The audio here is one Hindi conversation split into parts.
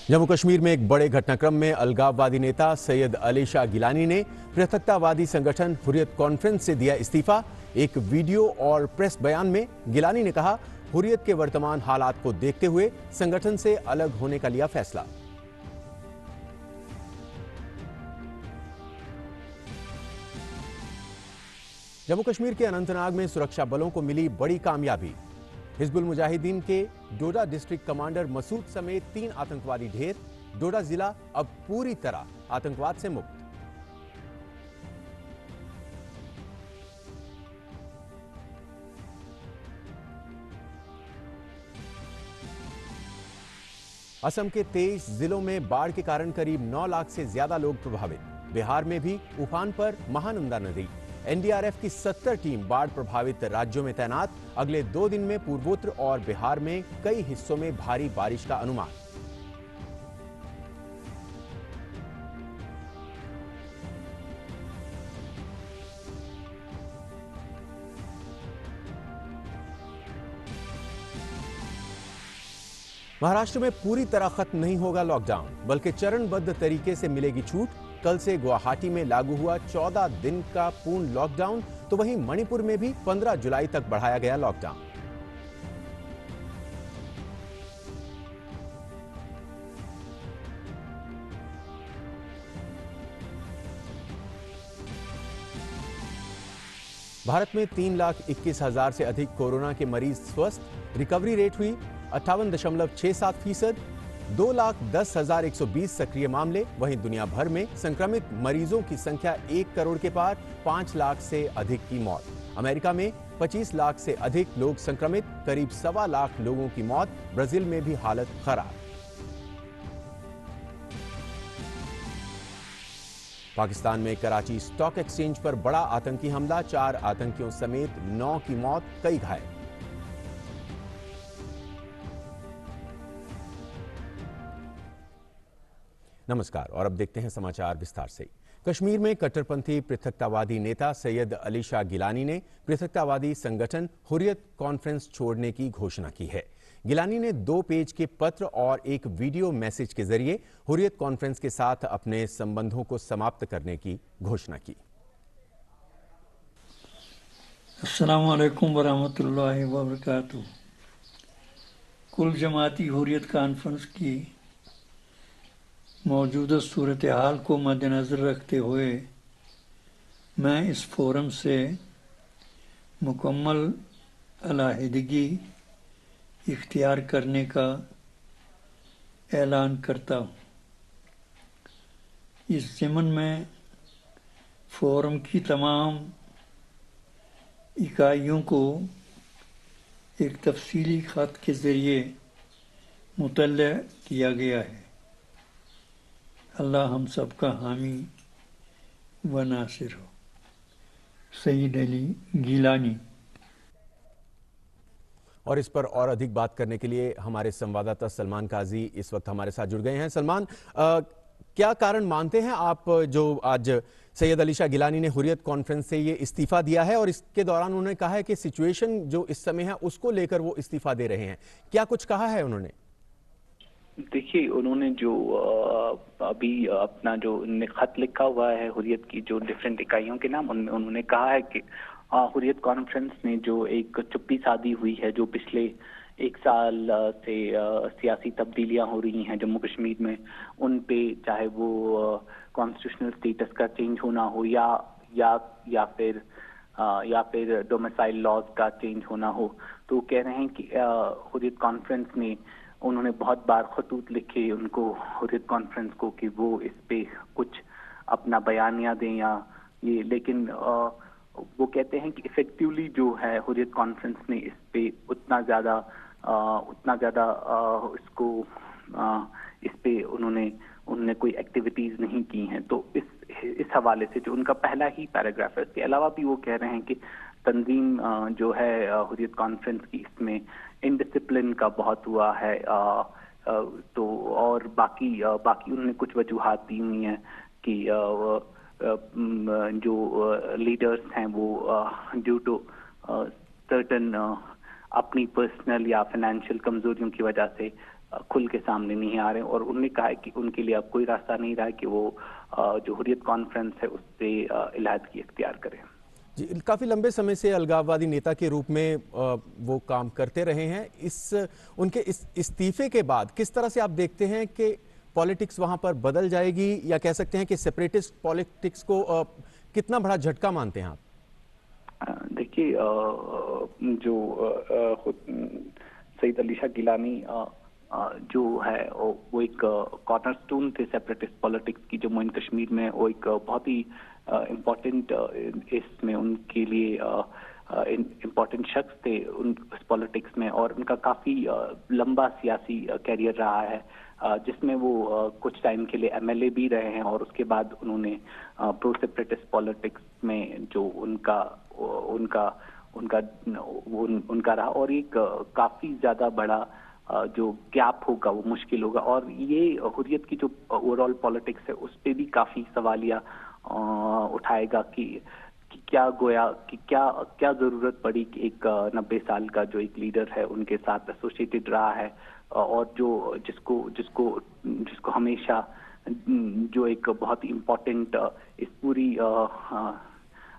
जम्मू कश्मीर में एक बड़े घटनाक्रम में अलगाववादी नेता सैयद अली शाह गिलानी ने पृथकतावादी संगठन हुर्रियत कॉन्फ्रेंस से दिया इस्तीफा। एक वीडियो और प्रेस बयान में गिलानी ने कहा, हुर्रियत के वर्तमान हालात को देखते हुए संगठन से अलग होने का लिया फैसला। जम्मू कश्मीर के अनंतनाग में सुरक्षा बलों को मिली बड़ी कामयाबी। हिजबुल मुजाहिदीन के डोडा डिस्ट्रिक्ट कमांडर मसूद समेत 3 आतंकवादी ढेर। डोडा जिला अब पूरी तरह आतंकवाद से मुक्त। असम के 23 जिलों में बाढ़ के कारण करीब 9 लाख से ज्यादा लोग प्रभावित। बिहार में भी उफान पर महानंदा नदी। एनडीआरएफ की 70 टीम बाढ़ प्रभावित राज्यों में तैनात। अगले 2 दिन में पूर्वोत्तर और बिहार में कई हिस्सों में भारी बारिश का अनुमान। महाराष्ट्र में पूरी तरह खत्म नहीं होगा लॉकडाउन, बल्कि चरणबद्ध तरीके से मिलेगी छूट। कल से गुवाहाटी में लागू हुआ 14 दिन का पूर्ण लॉकडाउन, तो वहीं मणिपुर में भी 15 जुलाई तक बढ़ाया गया लॉकडाउन। भारत में 3,21,000 से अधिक कोरोना के मरीज स्वस्थ। रिकवरी रेट हुई 58.67%। 2,10,120 सक्रिय मामले। वहीं दुनिया भर में संक्रमित मरीजों की संख्या 1 करोड़ के पार। 5 लाख से अधिक की मौत। अमेरिका में 25 लाख से अधिक लोग संक्रमित, करीब 1.25 लाख लोगों की मौत। ब्राजील में भी हालत खराब। पाकिस्तान में कराची स्टॉक एक्सचेंज पर बड़ा आतंकी हमला। 4 आतंकियों समेत 9 की मौत, कई घायल। नमस्कार और अब देखते हैं समाचार विस्तार से। कश्मीर में कट्टरपंथी पृथकतावादी नेता सैयद अली शाह गिलानी ने पृथकतावादी संगठन हुर्रियत कॉन्फ्रेंस छोड़ने की घोषणा की है। गिलानी ने 2 पेज के पत्र और एक वीडियो मैसेज के जरिए हुर्रियत कॉन्फ्रेंस के साथ अपने संबंधों को समाप्त करने की घोषणा की। अस्सलाम वालेकुम वरहमतुल्लाहि वबरकातुहू। कुल जमाती हुर्रियत कॉन्फ्रेंस की मौजूदा सूरत हाल को मद्देनज़र रखते हुए मैं इस फोरम से मुकम्मल अलहदगी इख्तियार करने का ऐलान करता हूँ। इस ज़िमन में फोरम की तमाम इकाइयों को एक तफसीली ख़त के ज़रिए मुतल्ला किया गया है। अल्लाह हम सबका हामी व नासिर हो। सैयद अली गिलानी। और इस पर और अधिक बात करने के लिए हमारे संवाददाता सलमान काजी इस वक्त हमारे साथ जुड़ गए हैं। सलमान, क्या कारण मानते हैं आप जो आज सैयद अली शाह गिलानी ने हुर्रियत कॉन्फ्रेंस से ये इस्तीफा दिया है, और इसके दौरान उन्होंने कहा है कि सिचुएशन जो इस समय है उसको लेकर वो इस्तीफा दे रहे हैं, क्या कुछ कहा है उन्होंने? देखिए, उन्होंने जो अभी अपना जो खत लिखा हुआ है हुर्रियत की जो डिफरेंट इकाइयों के नाम, उनमें उन्होंने कहा है कि हुर्रियत कॉन्फ्रेंस में जो एक चुप्पी साधी हुई है, जो पिछले 1 साल से सियासी तब्दीलियां हो रही हैं जम्मू कश्मीर में, उन पे चाहे वो कॉन्स्टिट्यूशनल स्टेटस का चेंज होना हो या फिर डोमिसाइल लॉज का चेंज होना हो, तो कह रहे हैं कि हुर्रियत कॉन्फ्रेंस में उन्होंने बहुत बार खतूत लिखे उनको, हुर्रियत कॉन्फ्रेंस को, कि वो इस पे कुछ अपना बयानिया दें या ये, लेकिन वो कहते हैं कि इफेक्टिवली जो है हुर्रियत कॉन्फ्रेंस ने इस पे उतना ज्यादा इस पे उन्होंने कोई एक्टिविटीज नहीं की हैं। तो इस हवाले से जो उनका पहला ही पैराग्राफ है, इसके अलावा भी वो कह रहे हैं कि तंजीम जो है हुर्रियत कॉन्फ्रेंस की, इसमें इनडिसिप्लिन का बहुत हुआ है। तो और बाकी उन्होंने कुछ वजूहात दी हुई हैं कि जो लीडर्स हैं वो ड्यू टू सर्टन अपनी पर्सनल या फाइनेंशियल कमजोरियों की वजह से खुल के सामने नहीं आ रहे हैं और उन्होंने कहा है कि उनके लिए अब कोई रास्ता नहीं रहा है कि वो जो हुर्रियत कॉन्फ्रेंस है उससे इलाहिदगी इख्तियार करें। जी, काफी लंबे समय से अलगाववादी नेता के रूप में वो काम करते रहे हैं। उनके इस इस्तीफे के बाद किस तरह से आप देखते हैं कि पॉलिटिक्स वहां पर बदल जाएगी, या कह सकते हैं कि सेपरेटिस्ट पॉलिटिक्स को कितना बड़ा झटका मानते हैं आप? देखिए, जो सईद अली शाह गिलानी जो है वो एक कॉर्नरस्टोन थे सेपरेटिस्ट पॉलिटिक्स की जम्मू एंड कश्मीर में। वो एक बहुत ही इम्पोर्टेंट इसमें उनके लिए इम्पोर्टेंट शख्स थे इस पॉलिटिक्स में, और उनका काफी लंबा सियासी कैरियर रहा है, जिसमें वो कुछ टाइम के लिए एमएलए भी रहे हैं, और उसके बाद उन्होंने प्रो सेपरेटिस्ट पॉलिटिक्स में जो उनका रहा, और एक काफी ज्यादा बड़ा जो गैप होगा वो मुश्किल होगा, और ये हुर्रियत की जो ओवरऑल पॉलिटिक्स है उस पर भी काफी सवालिया उठाएगा कि क्या जरूरत पड़ी कि एक 90 साल का जो एक लीडर है उनके साथ एसोसिएटेड रहा है, और जिसको हमेशा जो एक बहुत ही इम्पोर्टेंट इस पूरी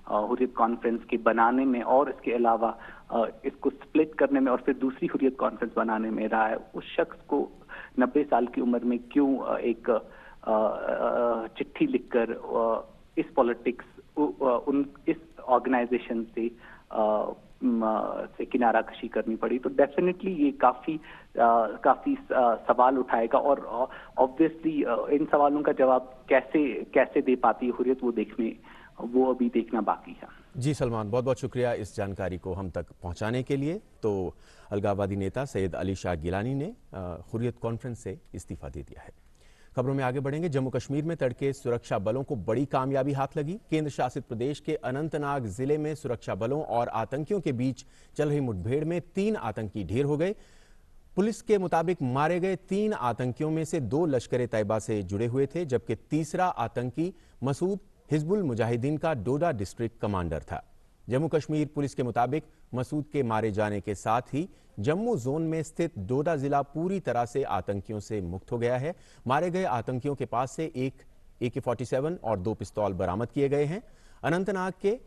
हुर्रियत कॉन्फ्रेंस के बनाने में और इसके अलावा इसको स्प्लिट करने में और फिर दूसरी हुर्रियत कॉन्फ्रेंस बनाने में रहा है, उस शख्स को 90 साल की उम्र में क्यों एक चिट्ठी लिखकर इस पॉलिटिक्स इस ऑर्गेनाइजेशन से किनारा कशी करनी पड़ी। तो डेफिनेटली ये काफी सवाल उठाएगा, और ऑब्वियसली इन सवालों का जवाब कैसे दे पाती है हुर्रियत, वो अभी देखना बाकी है। जी सलमान, बहुत बहुत शुक्रिया इस जानकारी को हम तक पहुंचाने के लिए। तो अलगाववादी नेता सैयद अली शाह गिलानी ने हुर्रियत कॉन्फ्रेंस से इस्तीफा दे दिया है। खबरों में आगे बढ़ेंगे। जम्मू कश्मीर में तड़के सुरक्षा बलों को बड़ी कामयाबी हाथ लगी। केंद्र शासित प्रदेश के अनंतनाग जिले में सुरक्षा बलों और आतंकियों के बीच चल रही मुठभेड़ में 3 आतंकी ढेर हो गए। पुलिस के मुताबिक मारे गए 3 आतंकियों में से 2 लश्कर तैयबा से जुड़े हुए थे, जबकि तीसरा आतंकी मसूद हिजबुल मुजाहिदीन का डोडा डिस्ट्रिक्ट कमांडर था। जम्मू कश्मीर पुलिस के मुताबिक मसूद के मारे जाने के साथ ही जम्मू जोन में स्थित डोडा जिला पूरी तरह से आतंकियों से मुक्त हो गया है। मारे गए आतंकियों के पास से एक AK-47 और 2 पिस्तौल बरामद किए गए हैं। अनंतनाग के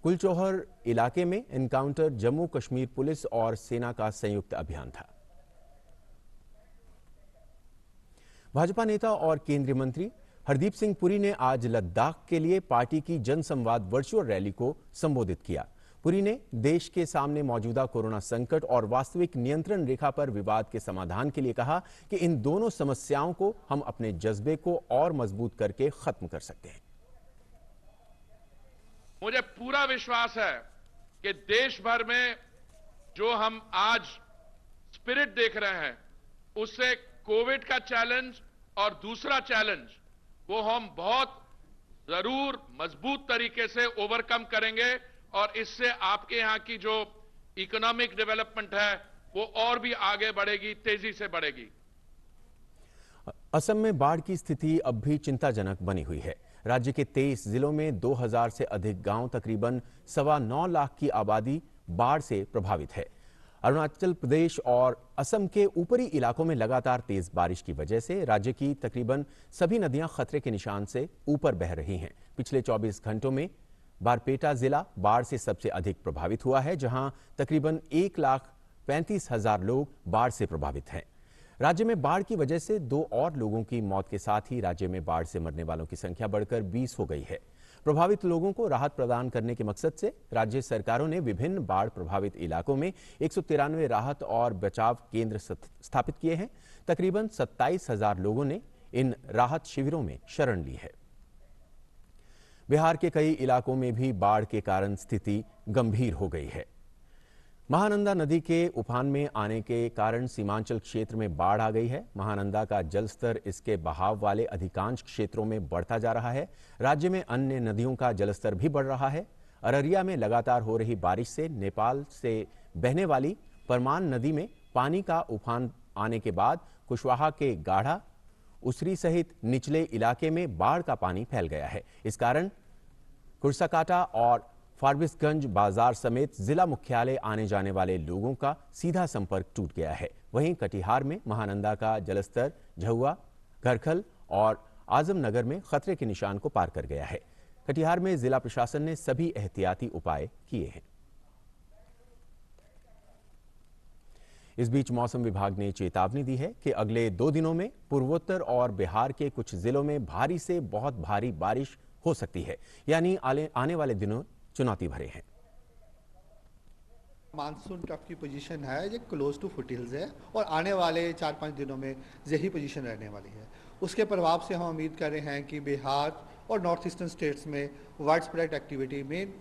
कुलचोहर इलाके में एनकाउंटर जम्मू कश्मीर पुलिस और सेना का संयुक्त अभियान था। भाजपा नेता और केंद्रीय मंत्री हरदीप सिंह पुरी ने आज लद्दाख के लिए पार्टी की जनसंवाद वर्चुअल रैली को संबोधित किया। पुरी ने देश के सामने मौजूदा कोरोना संकट और वास्तविक नियंत्रण रेखा पर विवाद के समाधान के लिए कहा कि इन दोनों समस्याओं को हम अपने जज्बे को और मजबूत करके खत्म कर सकते हैं। मुझे पूरा विश्वास है कि देश भर में जो हम आज स्पिरिट देख रहे हैं उससे कोविड का चैलेंज और दूसरा चैलेंज वो हम बहुत जरूर मजबूत तरीके से ओवरकम करेंगे, और इससे आपके यहां की जो इकोनॉमिक डेवलपमेंट है वो और भी आगे बढ़ेगी, तेजी से बढ़ेगी। असम में बाढ़ की स्थिति अब भी चिंताजनक बनी हुई है। राज्य के 23 जिलों में 2000 से अधिक गांव, तकरीबन 9.25 लाख की आबादी बाढ़ से प्रभावित है। अरुणाचल प्रदेश और असम के ऊपरी इलाकों में लगातार तेज बारिश की वजह से राज्य की तकरीबन सभी नदियां खतरे के निशान से ऊपर बह रही हैं। पिछले 24 घंटों में बारपेटा जिला बाढ़ से सबसे अधिक प्रभावित हुआ है, जहां तकरीबन 1,35,000 लोग बाढ़ से प्रभावित हैं। राज्य में बाढ़ की वजह से 2 और लोगों की मौत के साथ ही राज्य में बाढ़ से मरने वालों की संख्या बढ़कर 20 हो गई है। प्रभावित लोगों को राहत प्रदान करने के मकसद से राज्य सरकारों ने विभिन्न बाढ़ प्रभावित इलाकों में 193 राहत और बचाव केंद्र स्थापित किए हैं। तकरीबन 27,000 लोगों ने इन राहत शिविरों में शरण ली है। बिहार के कई इलाकों में भी बाढ़ के कारण स्थिति गंभीर हो गई है। महानंदा नदी के उफान में आने के कारण सीमांचल क्षेत्र में बाढ़ आ गई है। महानंदा का जलस्तर इसके बहाव वाले अधिकांश क्षेत्रों में बढ़ता जा रहा है। राज्य में अन्य नदियों का जलस्तर भी बढ़ रहा है। अररिया में लगातार हो रही बारिश से नेपाल से बहने वाली परमान नदी में पानी का उफान आने के बाद कुशवाहा के गाढ़ा, उसरी सहित निचले इलाके में बाढ़ का पानी फैल गया है। इस कारण कुर्साकाटा और फारबिसगंज बाजार समेत जिला मुख्यालय आने जाने वाले लोगों का सीधा संपर्क टूट गया है। वहीं कटिहार में महानंदा का जलस्तर झहुआ, घरखल और आजमनगर में खतरे के निशान को पार कर गया है। कटिहार में जिला प्रशासन ने सभी एहतियाती उपाय किए हैं। इस बीच मौसम विभाग ने चेतावनी दी है कि अगले 2 दिनों में पूर्वोत्तर और बिहार के कुछ जिलों में भारी से बहुत भारी बारिश हो सकती है, यानी आने वाले दिनों चुनौती भरे हैं। मानसून ट्रफ की पोजीशन है, ये क्लोज टू फुटहिल्स है और आने वाले 4-5 दिनों में यही पोजीशन रहने वाली है। उसके प्रभाव से हम उम्मीद कर रहे हैं कि बिहार और नॉर्थ ईस्टर्न स्टेट्स में वाइड स्प्रेड एक्टिविटी में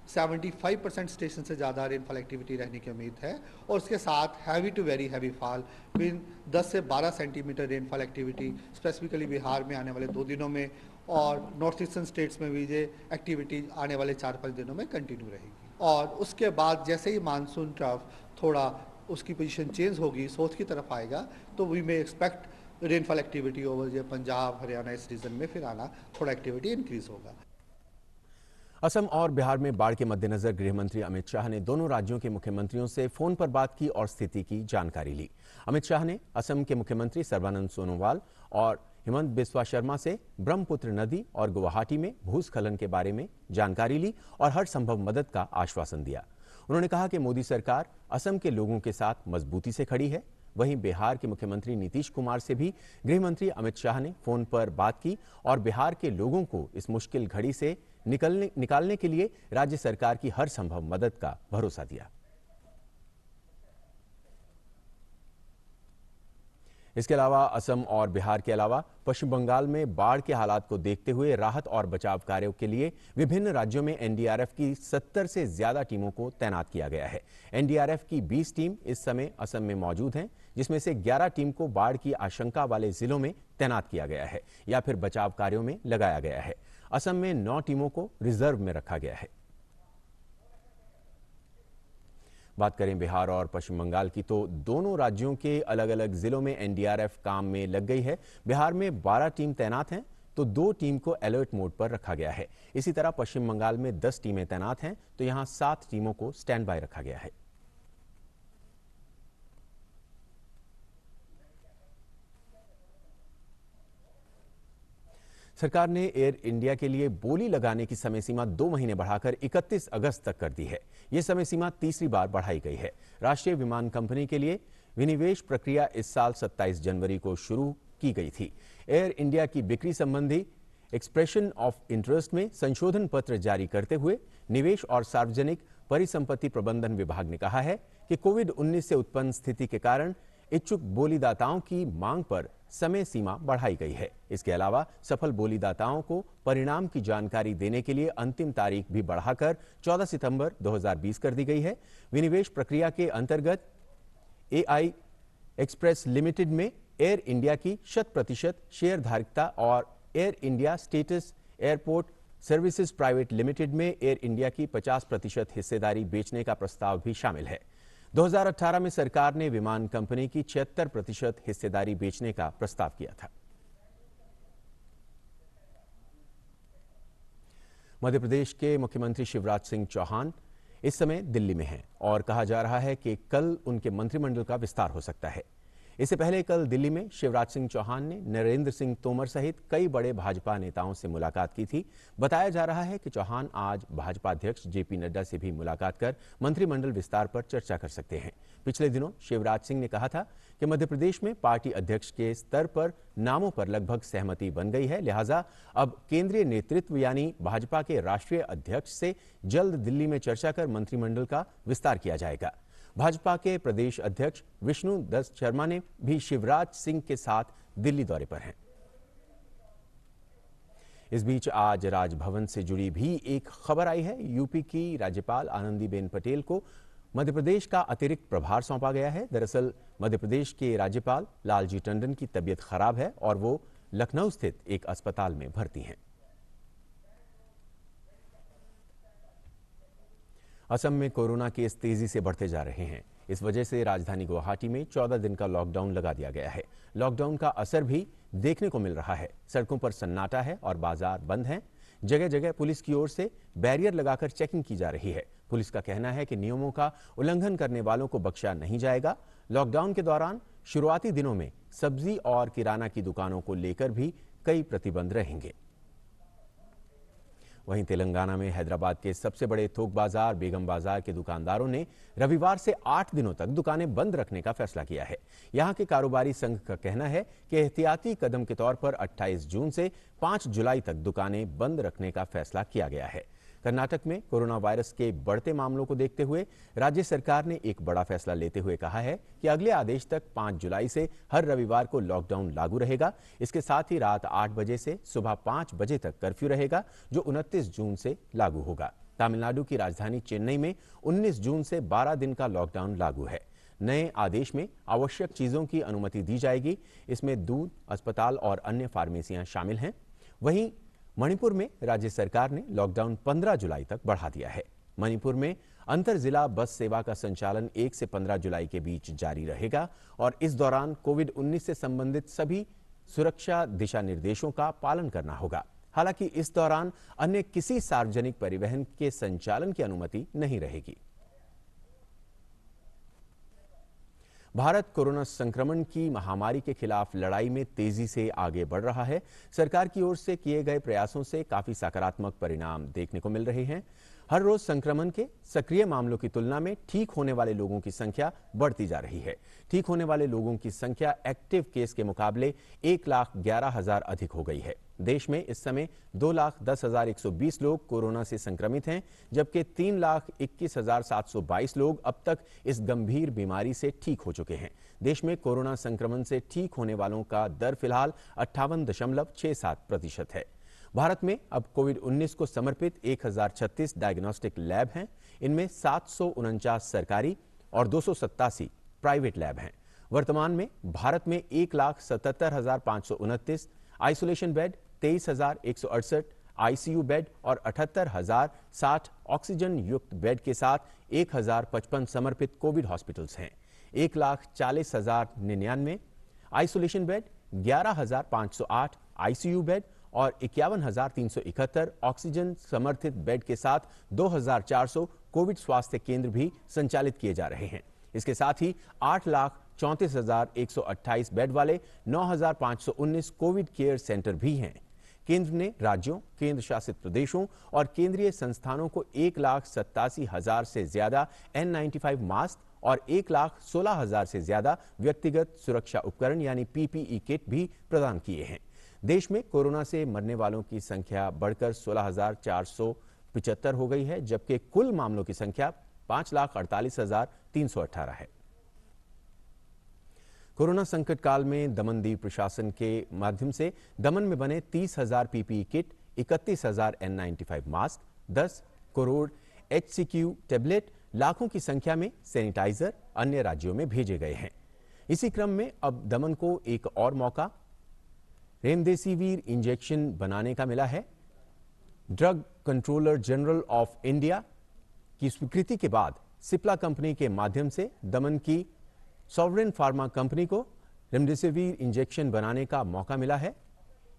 75% स्टेशन से ज़्यादा रेनफॉल एक्टिविटी रहने की उम्मीद है और उसके साथ heavy to very heavy fall बिन 10 से 12 centimetre rainfall activity specifically Bihar में आने वाले 2 दिनों में और नॉर्थ ईस्टर्न स्टेट्स में भी ये एक्टिविटी आने वाले 4-5 दिनों में कंटिन्यू रहेगी। और उसके बाद जैसे ही मानसून ट्रफ थोड़ा उसकी पोजीशन चेंज होगी, साउथ की तरफ आएगा, तो we may expect rainfall activity over ये पंजाब हरियाणा इस रीजन में फिर आना, थोड़ा एक्टिविटी इंक्रीज होगा। असम और बिहार में बाढ़ के मद्देनजर गृह मंत्री अमित शाह ने दोनों राज्यों के मुख्यमंत्रियों से फोन पर बात की और स्थिति की जानकारी ली। अमित शाह ने असम के मुख्यमंत्री सर्बानंद सोनोवाल और हिमंत बिस्वा शर्मा से ब्रह्मपुत्र नदी और गुवाहाटी में भूस्खलन के बारे में जानकारी ली और हर संभव मदद का आश्वासन दिया। उन्होंने कहा कि मोदी सरकार असम के लोगों के साथ मजबूती से खड़ी है। वहीं बिहार के मुख्यमंत्री नीतीश कुमार से भी गृह मंत्री अमित शाह ने फोन पर बात की और बिहार के लोगों को इस मुश्किल घड़ी से निकालने के लिए राज्य सरकार की हर संभव मदद का भरोसा दिया। इसके अलावा असम और बिहार के अलावा पश्चिम बंगाल में बाढ़ के हालात को देखते हुए राहत और बचाव कार्यों के लिए विभिन्न राज्यों में एनडीआरएफ की 70 से ज्यादा टीमों को तैनात किया गया है। एनडीआरएफ की 20 टीम इस समय असम में मौजूद हैं, जिसमें से 11 टीम को बाढ़ की आशंका वाले जिलों में तैनात किया गया है या फिर बचाव कार्यों में लगाया गया है। असम में 9 टीमों को रिजर्व में रखा गया है। बात करें बिहार और पश्चिम बंगाल की, तो दोनों राज्यों के अलग अलग जिलों में एनडीआरएफ काम में लग गई है। बिहार में 12 टीम तैनात हैं तो 2 टीम को अलर्ट मोड पर रखा गया है। इसी तरह पश्चिम बंगाल में 10 टीमें तैनात हैं तो यहां 7 टीमों को स्टैंड बाय रखा गया है। सरकार ने एयर इंडिया के लिए बोली लगाने की समय सीमा 2 महीने बढ़ाकर 31 अगस्त तक कर दी है। यह समय सीमा तीसरी बार बढ़ाई गई है। राष्ट्रीय विमान कंपनी के लिए विनिवेश प्रक्रिया इस साल 27 जनवरी को शुरू की गई थी। एयर इंडिया की बिक्री संबंधी एक्सप्रेशन ऑफ इंटरेस्ट में संशोधन पत्र जारी करते हुए निवेश और सार्वजनिक परिसंपत्ति प्रबंधन विभाग ने कहा है कि कोविड-19 से उत्पन्न स्थिति के कारण इच्छुक बोलीदाताओं की मांग पर समय सीमा बढ़ाई गई है। इसके अलावा सफल बोलीदाताओं को परिणाम की जानकारी देने के लिए अंतिम तारीख भी बढ़ाकर 14 सितंबर 2020 कर दी गई है। विनिवेश प्रक्रिया के अंतर्गत एआई एक्सप्रेस लिमिटेड में एयर इंडिया की 100% शेयरधारिता और air India status airport services private limited में एयर इंडिया की 50% हिस्सेदारी बेचने का प्रस्ताव भी शामिल है। 2018 में सरकार ने विमान कंपनी की 76% हिस्सेदारी बेचने का प्रस्ताव किया था। मध्य प्रदेश के मुख्यमंत्री शिवराज सिंह चौहान इस समय दिल्ली में हैं और कहा जा रहा है कि कल उनके मंत्रिमंडल का विस्तार हो सकता है। इससे पहले कल दिल्ली में शिवराज सिंह चौहान ने नरेंद्र सिंह तोमर सहित कई बड़े भाजपा नेताओं से मुलाकात की थी। बताया जा रहा है कि चौहान आज भाजपा अध्यक्ष जेपी नड्डा से भी मुलाकात कर मंत्रिमंडल विस्तार पर चर्चा कर सकते हैं। पिछले दिनों शिवराज सिंह ने कहा था कि मध्य प्रदेश में पार्टी अध्यक्ष के स्तर पर नामों पर लगभग सहमति बन गई है, लिहाजा अब केंद्रीय नेतृत्व यानी भाजपा के राष्ट्रीय अध्यक्ष से जल्द दिल्ली में चर्चा कर मंत्रिमंडल का विस्तार किया जाएगा। भाजपा के प्रदेश अध्यक्ष विष्णु दत्त शर्मा ने भी शिवराज सिंह के साथ दिल्ली दौरे पर हैं। इस बीच आज राजभवन से जुड़ी भी एक खबर आई है। यूपी की राज्यपाल आनंदीबेन पटेल को मध्य प्रदेश का अतिरिक्त प्रभार सौंपा गया है। दरअसल मध्य प्रदेश के राज्यपाल लालजी टंडन की तबीयत खराब है और वो लखनऊ स्थित एक अस्पताल में भर्ती हैं। असम में कोरोना केस तेजी से बढ़ते जा रहे हैं। इस वजह से राजधानी गुवाहाटी में 14 दिन का लॉकडाउन लगा दिया गया है। लॉकडाउन का असर भी देखने को मिल रहा है। सड़कों पर सन्नाटा है और बाजार बंद हैं। जगह जगह पुलिस की ओर से बैरियर लगाकर चेकिंग की जा रही है। पुलिस का कहना है कि नियमों का उल्लंघन करने वालों को बख्शा नहीं जाएगा। लॉकडाउन के दौरान शुरुआती दिनों में सब्जी और किराना की दुकानों को लेकर भी कई प्रतिबंध रहेंगे। वहीं तेलंगाना में हैदराबाद के सबसे बड़े थोक बाजार बेगम बाजार के दुकानदारों ने रविवार से 8 दिनों तक दुकानें बंद रखने का फैसला किया है। यहां के कारोबारी संघ का कहना है कि एहतियाती कदम के तौर पर 28 जून से 5 जुलाई तक दुकानें बंद रखने का फैसला किया गया है। कर्नाटक में कोरोना वायरस के बढ़ते मामलों को देखते हुए राज्य सरकार ने एक बड़ा फैसला लेते हुए कहा है कि अगले आदेश तक 5 जुलाई से हर रविवार को लॉकडाउन लागू रहेगा। इसके साथ ही रात 8 बजे से सुबह 5 बजे तक कर्फ्यू रहेगा, जो 29 जून से लागू होगा। तमिलनाडु की राजधानी चेन्नई में 19 जून से 12 दिन का लॉकडाउन लागू है। नए आदेश में आवश्यक चीजों की अनुमति दी जाएगी। इसमें दूध, अस्पताल और अन्य फार्मेसियां शामिल हैं। वहीं मणिपुर में राज्य सरकार ने लॉकडाउन 15 जुलाई तक बढ़ा दिया है। मणिपुर में अंतर जिला बस सेवा का संचालन 1 से 15 जुलाई के बीच जारी रहेगा और इस दौरान कोविड-19 से संबंधित सभी सुरक्षा दिशा निर्देशों का पालन करना होगा। हालांकि इस दौरान अन्य किसी सार्वजनिक परिवहन के संचालन की अनुमति नहीं रहेगी। भारत कोरोना संक्रमण की महामारी के खिलाफ लड़ाई में तेजी से आगे बढ़ रहा है। सरकार की ओर से किए गए प्रयासों से काफी सकारात्मक परिणाम देखने को मिल रहे हैं। हर रोज संक्रमण के सक्रिय मामलों की तुलना में ठीक होने वाले लोगों की संख्या बढ़ती जा रही है। ठीक होने वाले लोगों की संख्या एक्टिव केस के मुकाबले 1,11,000 अधिक हो गई है। देश में इस समय 2,10,120 लोग कोरोना से संक्रमित हैं, जबकि 3,21,722 लोग अब तक इस गंभीर बीमारी से ठीक हो चुके हैं। देश में कोरोना संक्रमण से ठीक होने वालों का दर फिलहाल 58.67% है। भारत में अब कोविड-19 को समर्पित 1036 डायग्नोस्टिक लैब हैं। इनमें 749 सरकारी और 287 प्राइवेट लैब हैं। वर्तमान में भारत में 1,77,529 आइसोलेशन बेड, 23,168 आईसीयू बेड और 78,060 ऑक्सीजन युक्त बेड के साथ 1,055 समर्पित कोविड हॉस्पिटल्स हैं। 1,40,099 आइसोलेशन बेड, 11,508 आईसीयू बेड और 51,371 ऑक्सीजन समर्थित बेड के साथ 2,400 कोविड स्वास्थ्य केंद्र भी संचालित किए जा रहे हैं। इसके साथ ही 8,34,128 बेड वाले 9,519 कोविड केयर सेंटर भी हैं। केंद्र ने राज्यों, केंद्र शासित प्रदेशों और केंद्रीय संस्थानों को 1,87,000 से ज्यादा N95 मास्क और 1,16,000 से ज्यादा व्यक्तिगत सुरक्षा उपकरण यानी PPE किट भी प्रदान किए हैं। देश में कोरोना से मरने वालों की संख्या बढ़कर 16,475 हो गई है, जबकि कुल मामलों की संख्या 5,48,318 है। कोरोना संकट काल में दमनदीव प्रशासन के माध्यम से दमन में बने 30,000 PPE kit, 31,000 N95 mask, 10 crore HCQ tablet, लाखों की संख्या में सैनिटाइजर अन्य राज्यों में भेजे गए हैं। इसी क्रम में अब दमन को एक और मौका रेमडेसिविर इंजेक्शन बनाने का मिला है। Drug controller general of India की स्वीकृति के बाद सिप्ला कंपनी के माध्यम से दमन की सॉवरेन फार्मा कंपनी को रेमडेसिविर इंजेक्शन बनाने का मौका मिला है।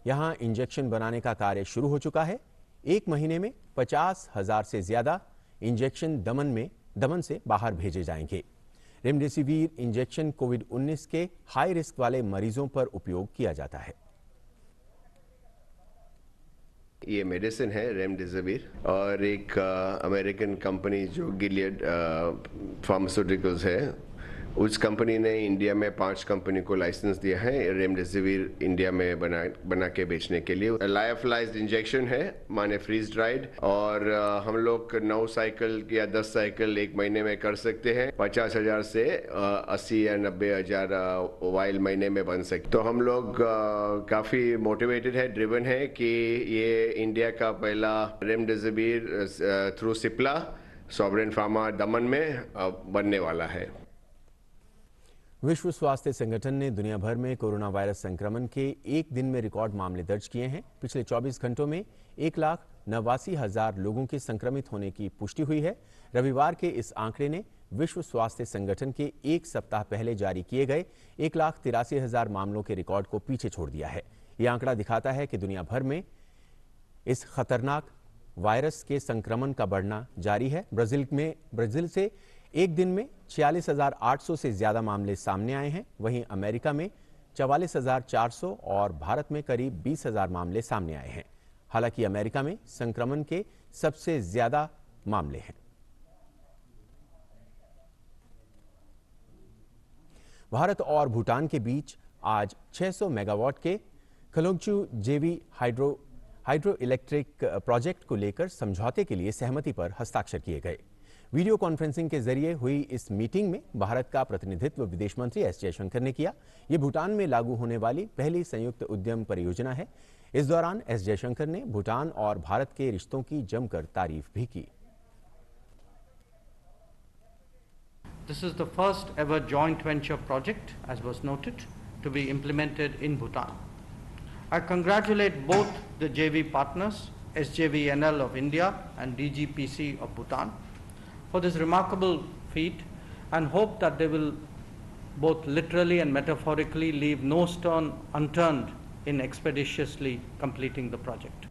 यहां इंजेक्शन बनाने का कार्य शुरू हो चुका है। 1 महीने में 50,000 से ज्यादा इंजेक्शन दमन से बाहर भेजे जाएंगे। रेमडेसिविर इंजेक्शन कोविड-19 के हाई रिस्क वाले मरीजों पर उपयोग किया जाता है। ये मेडिसिन है रेमडेसिविर और एक अमेरिकन कंपनी जो गिलियड फार्मास्यूटिकल्स है, उस कंपनी ने इंडिया में 5 कंपनी को लाइसेंस दिया है रेमडेसिविर इंडिया में बना के बेचने के लिए। लायोफिलाइज्ड इंजेक्शन है, माने फ्रीज ड्राइड, और हम लोग 9 साइकिल या 10 साइकिल 1 महीने में कर सकते हैं। 50,000 से 80 या 90,000 वाइल महीने में बन सकते। तो हम लोग काफ़ी मोटिवेटेड है, ड्रिवन है कि ये इंडिया का पहला remdesivir through Cipla sovereign pharma दमन में बनने वाला है। विश्व स्वास्थ्य संगठन ने दुनिया भर में कोरोना वायरस संक्रमण के एक दिन में रिकॉर्ड मामले दर्ज किए हैं। पिछले 24 घंटों में 1,89,000 लोगों के संक्रमित होने की पुष्टि हुई है। रविवार के इस आंकड़े ने विश्व स्वास्थ्य संगठन के एक सप्ताह पहले जारी किए गए 1,83,000 मामलों के रिकॉर्ड को पीछे छोड़ दिया है। यह आंकड़ा दिखाता है कि दुनिया भर में इस खतरनाक वायरस के संक्रमण का बढ़ना जारी है। ब्राजील से एक दिन में 46,800 से ज्यादा मामले सामने आए हैं। वहीं अमेरिका में 44,400 और भारत में करीब 20,000 मामले सामने आए हैं। हालांकि अमेरिका में संक्रमण के सबसे ज्यादा मामले हैं। भारत और भूटान के बीच आज 600 मेगावाट के खलोंगचू जेवी हाइड्रो इलेक्ट्रिक प्रोजेक्ट को लेकर समझौते के लिए सहमति पर हस्ताक्षर किए गए। वीडियो कॉन्फ्रेंसिंग के जरिए हुई इस मीटिंग में भारत का प्रतिनिधित्व विदेश मंत्री एस जयशंकर ने किया। ये भूटान में लागू होने वाली पहली संयुक्त उद्यम परियोजना है। इस दौरान एस जयशंकर ने भूटान और भारत के रिश्तों की जमकर तारीफ भी की। This is the first ever joint venture project, as was noted, to be implemented in Bhutan. I congratulate both the JV partners, SJVNL of India and DGPC of Bhutan, for this remarkable feat and hope that they will both literally and metaphorically leave no stone unturned in expeditiously completing the project.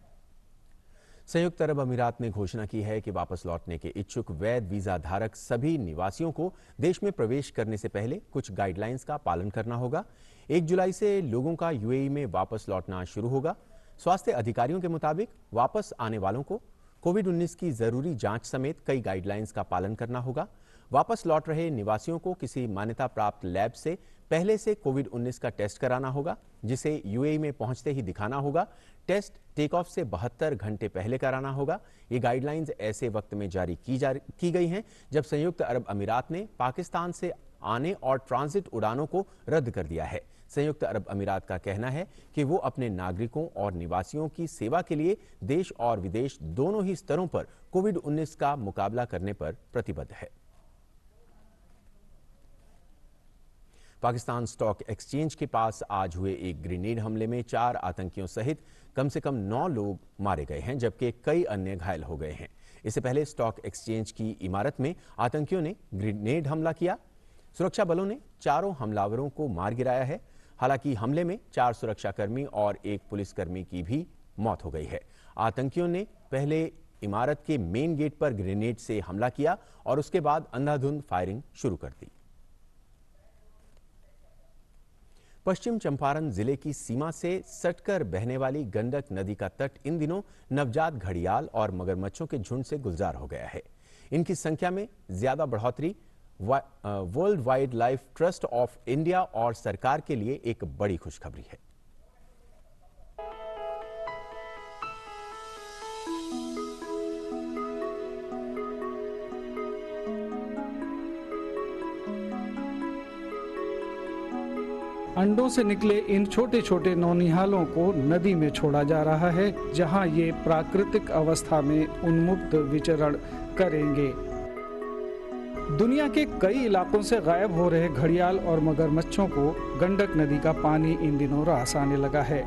संयुक्त अरब अमीरात ने घोषणा की है कि वापस लौटने के इच्छुक वैध वीजा धारक सभी निवासियों को देश में प्रवेश करने से पहले कुछ गाइडलाइंस का पालन करना होगा। 1 जुलाई से लोगों का यूएई में वापस लौटना शुरू होगा। स्वास्थ्य अधिकारियों के मुताबिक वापस आने वालों को कोविड-19 की जरूरी जांच समेत कई गाइडलाइंस का पालन करना होगा। वापस लौट रहे निवासियों को किसी मान्यता प्राप्त लैब से पहले से कोविड-19 का टेस्ट कराना होगा, जिसे यूएई में पहुंचते ही दिखाना होगा। टेस्ट टेक ऑफ से 72 घंटे पहले कराना होगा। ये गाइडलाइंस ऐसे वक्त में जारी की गई हैं जब संयुक्त अरब अमीरात ने पाकिस्तान से आने और ट्रांजिट उड़ानों को रद्द कर दिया है। संयुक्त अरब अमीरात का कहना है कि वो अपने नागरिकों और निवासियों की सेवा के लिए देश और विदेश दोनों ही स्तरों पर कोविड-19 का मुकाबला करने पर प्रतिबद्ध है। पाकिस्तान स्टॉक एक्सचेंज के पास आज हुए एक ग्रेनेड हमले में 4 आतंकियों सहित कम से कम 9 लोग मारे गए हैं, जबकि कई अन्य घायल हो गए हैं। इससे पहले स्टॉक एक्सचेंज की इमारत में आतंकियों ने ग्रेनेड हमला किया। सुरक्षा बलों ने चारों हमलावरों को मार गिराया है। हालांकि हमले में 4 सुरक्षाकर्मी और 1 पुलिसकर्मी की भी मौत हो गई है। आतंकियों ने पहले इमारत के मेन गेट पर ग्रेनेड से हमला किया और उसके बाद अंधाधुंध फायरिंग शुरू कर दी। पश्चिम चंपारण जिले की सीमा से सटकर बहने वाली गंडक नदी का तट इन दिनों नवजात घड़ियाल और मगरमच्छों के झुंड से गुलजार हो गया है। इनकी संख्या में ज्यादा बढ़ोतरी world wild life trust of India और सरकार के लिए एक बड़ी खुशखबरी है। अंडों से निकले इन छोटे छोटे नौनिहालों को नदी में छोड़ा जा रहा है, जहां ये प्राकृतिक अवस्था में उन्मुक्त विचरण करेंगे। दुनिया के कई इलाकों से गायब हो रहे घड़ियाल और मगरमच्छों को गंडक नदी का पानी इन दिनों रास आने लगा है।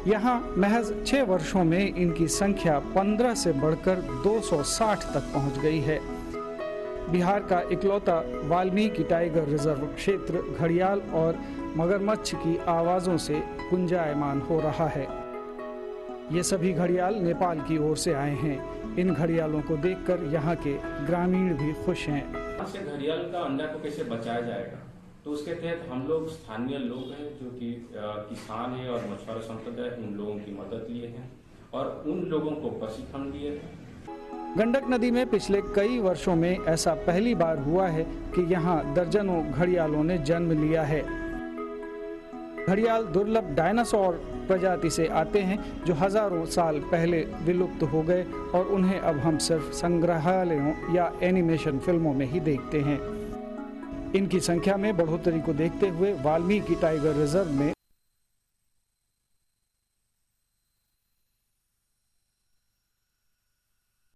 यहाँ महज 6 वर्षों में इनकी संख्या 15 से बढ़कर 260 तक पहुँच गई है। बिहार का इकलौता वाल्मीकि टाइगर रिजर्व क्षेत्र घड़ियाल और मगरमच्छ की आवाज़ों से गुंजायमान हो रहा है। ये सभी घड़ियाल नेपाल की ओर से आए हैं। इन घड़ियालों को देखकर यहाँ के ग्रामीण भी खुश हैं। से घड़ियाल का अंडा को कैसे बचाया जाएगा, तो उसके तहत हम लोग स्थानीय लोग हैं जो कि किसान हैं और मछुआरा संप्रदाय, उन लोगों की मदद लिए हैं और उन लोगों को प्रशिक्षण दिए हैं। गंडक नदी में पिछले कई वर्षों में ऐसा पहली बार हुआ है कि यहाँ दर्जनों घड़ियालों ने जन्म लिया है। घड़ियाल दुर्लभ डायनासोर प्रजाति से आते हैं जो हजारों साल पहले विलुप्त हो गए और उन्हें अब हम सिर्फ संग्रहालयों या एनिमेशन फिल्मों में ही देखते हैं। इनकी संख्या में बढ़ोतरी को देखते हुए वाल्मीकि टाइगर रिजर्व में